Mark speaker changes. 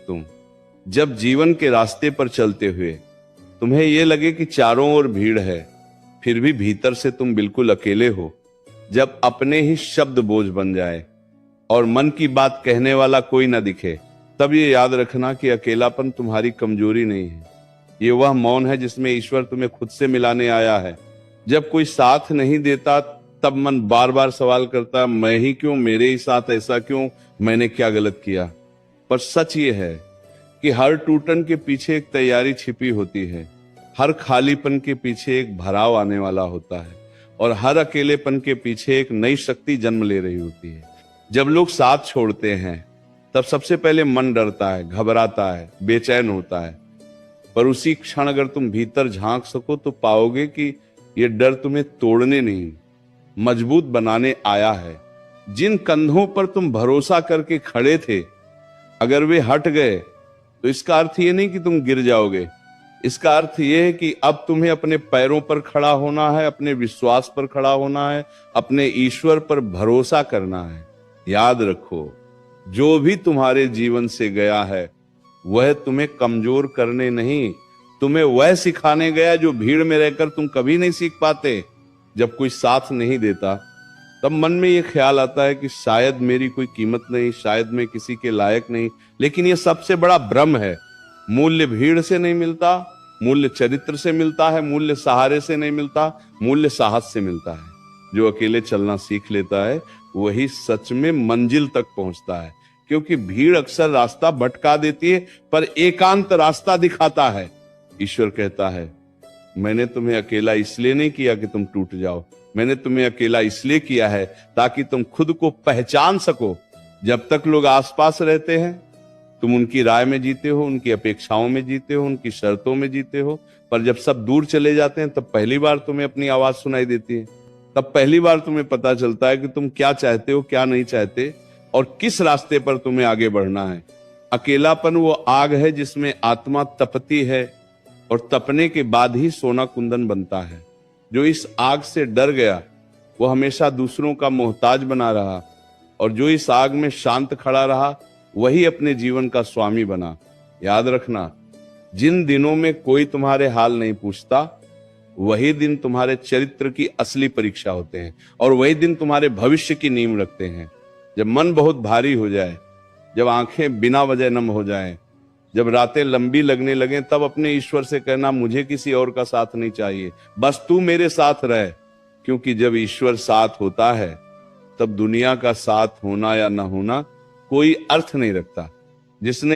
Speaker 1: तुम जब जीवन के रास्ते पर चलते हुए तुम्हें यह लगे कि चारों ओर भीड़ है, फिर भी भीतर से तुम बिल्कुल अकेले हो, जब अपने ही शब्द बोझ बन जाए और मन की बात कहने वाला कोई ना दिखे, तब ये याद रखना कि अकेलापन तुम्हारी कमजोरी नहीं है। ये वह मौन है जिसमें ईश्वर तुम्हें खुद से मिलाने आया है। जब कोई साथ नहीं देता तब मन बार बार सवाल करता, मैं ही क्यों, मेरे ही साथ ऐसा क्यों, मैंने क्या गलत किया। पर सच ये है कि हर टूटन के पीछे एक तैयारी छिपी होती है, हर खालीपन के पीछे एक भराव आने वाला होता है और हर अकेलेपन के पीछे एक नई शक्ति जन्म ले रही होती है। जब लोग साथ छोड़ते हैं तब सबसे पहले मन डरता है, घबराता है, बेचैन होता है। पर उसी क्षण अगर तुम भीतर झांक सको तो पाओगे कि यह डर तुम्हें तोड़ने नहीं, मजबूत बनाने आया है। जिन कंधों पर तुम भरोसा करके खड़े थे, अगर वे हट गए तो इसका अर्थ ये नहीं कि तुम गिर जाओगे। इसका अर्थ यह है कि अब तुम्हें अपने पैरों पर खड़ा होना है, अपने विश्वास पर खड़ा होना है, अपने ईश्वर पर भरोसा करना है। याद रखो, जो भी तुम्हारे जीवन से गया है वह तुम्हें कमजोर करने नहीं, तुम्हें वह सिखाने गया जो भीड़ में रहकर तुम कभी नहीं सीख पाते। जब कोई साथ नहीं देता तब मन में यह ख्याल आता है कि शायद मेरी कोई कीमत नहीं, शायद मैं किसी के लायक नहीं। लेकिन यह सबसे बड़ा भ्रम है। मूल्य भीड़ से नहीं मिलता, मूल्य चरित्र से मिलता है, मूल्य सहारे से नहीं मिलता, मूल्य साहस से मिलता है। जो अकेले चलना सीख लेता है वही सच में मंजिल तक पहुंचता है, क्योंकि भीड़ अक्सर रास्ता भटका देती है पर एकांत रास्ता दिखाता है। ईश्वर कहता है, मैंने तुम्हें अकेला इसलिए नहीं किया कि तुम टूट जाओ, मैंने तुम्हें अकेला इसलिए किया है ताकि तुम खुद को पहचान सको। जब तक लोग आसपास रहते हैं तुम उनकी राय में जीते हो, उनकी अपेक्षाओं में जीते हो, उनकी शर्तों में जीते हो। पर जब सब दूर चले जाते हैं तब पहली बार तुम्हें अपनी आवाज सुनाई देती है, तब पहली बार तुम्हें पता चलता है कि तुम क्या चाहते हो, क्या नहीं चाहते और किस रास्ते पर तुम्हें आगे बढ़ना है। अकेलापन वो आग है जिसमें आत्मा तपती है और तपने के बाद ही सोना कुंदन बनता है। जो इस आग से डर गया वो हमेशा दूसरों का मोहताज बना रहा, और जो इस आग में शांत खड़ा रहा वही अपने जीवन का स्वामी बना। याद रखना, जिन दिनों में कोई तुम्हारे हाल नहीं पूछता वही दिन तुम्हारे चरित्र की असली परीक्षा होते हैं, और वही दिन तुम्हारे भविष्य की नींव रखते हैं। जब मन बहुत भारी हो जाए, जब आंखें बिना वजह नम हो जाएं, जब रातें लंबी लगने लगे, तब अपने ईश्वर से कहना, मुझे किसी और का साथ नहीं चाहिए, बस तू मेरे साथ रह। क्योंकि जब ईश्वर साथ होता है तब दुनिया का साथ होना या ना होना कोई अर्थ नहीं रखता। जिसने